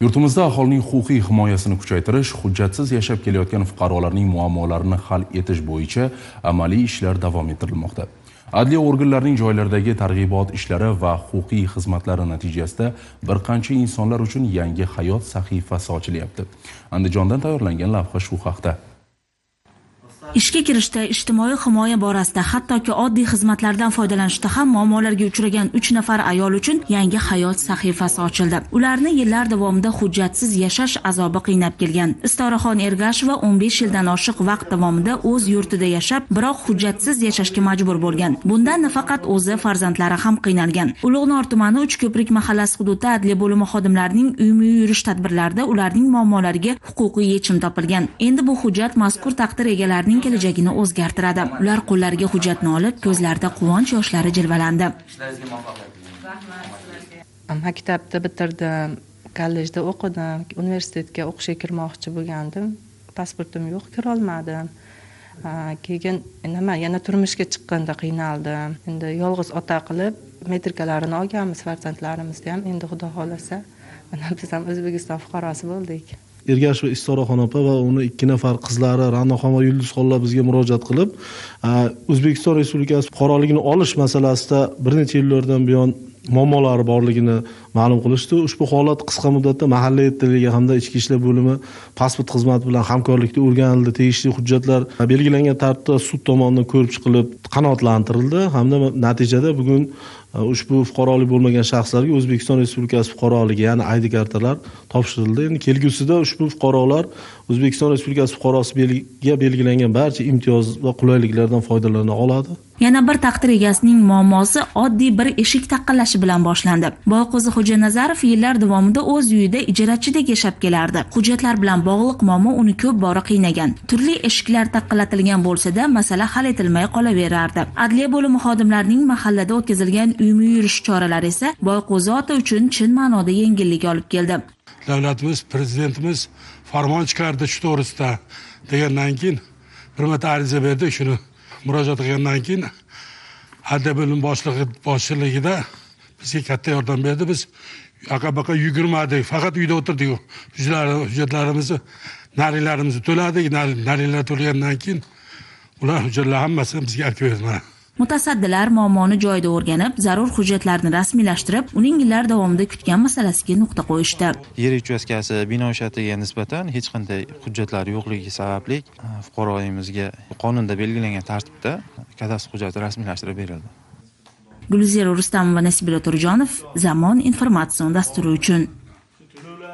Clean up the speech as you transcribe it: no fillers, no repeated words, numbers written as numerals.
Yurtimizda aholining huquqiy himoyasini kuchaytirish, hujjatsiz yashab kelayotgan fuqarolarning muammolarini hal etish bo'yicha amaliy ishlar davom ettirilmoqda. Adliya organlarining joylardagi targ'ibot ishlari va huquqiy xizmatlari natijasida bir qancha insonlar uchun yangi hayot sahifasi ochilyapti. Andijondan tayyorlangan lavha shu haqda. Ishga kirishda, ijtimoiy himoya borasida, hattoki oddiy xizmatlardan foydalanishda ham muammolarga uchragan 3 nafar ayol uchun yangi hayot sahifasi ochildi. Ularni yillar davomida hujjatsiz yashash azobi qiynab kelgan. Istoraxon Ergasheva 15 yildan oshiq vaqt davomida o'z yurtida yashab, biroq hujjatsiz yashashga majbur bo'lgan. Bundan nafaqat o'zi, farzandlari ham qiynalgan. Ulug'nor tumani Uchko'prik mahallasi hududida adliya bo'limi xodimlarining uyma-uy yurish tadbirlarida ularning muammolariga huquqiy yechim topilgan. Endi bu hujjat mazkur taqdir egalarining kelajagini o'zgartiradi. Ular qo'llariga hujjatni olib, ko'zlarida quvonch yoshlari jilvalandi. Maktabda bitirdim, kollejda o'qidim, universitetga o'qishga kirmoqchi bo'lgandim. Pasportim yo'q, kira olmadim. Keyin yana turmushga chiqqanda qiynaldim. Endi yolg'iz ota qilib metrikalarini olganmiz, farzandlarimizni ham endi Xudo xolasa, mana biz ham O'zbekiston fuqarosi bo'ldik. Ergasheva Istoraxon opa va uni 2 nafar qizlari Ra'noxon va Yulduzxonlar bizga murojaat qilib, O'zbekiston Respublikasi fuqaroligini olish masalasida bir necha yillardan buyon muammolari borligini ma'lum qilishdi. Ushbu holat qisqa muddatda mahalla erkinligi hamda ichki ishlar bo'limi pasport xizmati bilan hamkorlikda o'rganildi. Tegishli hujjatlar belgilangan tartibda sud tomonidan ko'rib chiqilib, qanoatlantirildi hamda natijada bugun ushbu fuqarolik bo'lmagan shaxslarga O'zbekiston Respublikasi fuqaroligi, ya'ni ID kartalar topshirildi. Endi kelgusida ushbu fuqarolar O'zbekiston Respublikasi fuqarosiga belgilangan barcha imtiyoz va qulayliklardan foydalana oladi. Yana bir taqdir egasining muammosi oddiy bir eshik taqillashi bilan boshlandi. Boyqo'zi Xo'janazarov yillar davomida o'z uyida ijarachiday yashab kelardi. Hujjatlar bilan bog'liq muammo uni ko'p bora qiynagan. Turli eshiklar taqillatilgan bo'lsa-da, masala hal etilmay qolaverardi. Adliya bo'limi xodimlarining mahallada o'tkazilgan uyma-uy yurish choralari esa Boyqo'zi ota uchun chin ma'noda yengillik olib keldi. Davlatimiz, prezidentimiz farmon chiqardi shu to'g'risida degandan keyin bir marta ariza berdi, shuni murojaat qilgandan keyin adliya bo'limi boshlig'ida bizga katta yordam berdi. Biz yoqa-boqa yugurmadik, faqat uyda o'tirdik. Hujjatlarimizni, narilarimizni to'ladik. Narilar to'lagandan keyin ular hujjatlar hammasini bizga olib berdi. Mutasaddilar muammoni joyida o'rganib, zarur hujjatlarni rasmiylashtirib, uning yillar davomida kutgan masalasiga nuqta qo'yishdi. Yer uchastkasi bino shatiga nisbatan hech qanday hujjatlar yo'qligi sababli fuqaroyimizga qonunda belgilangan tartibda kadastr hujjati rasmiylashtirib berildi. Gulzira Rustamova, Nasibullo Turjonov, Zamon informatsion dasturi uchun.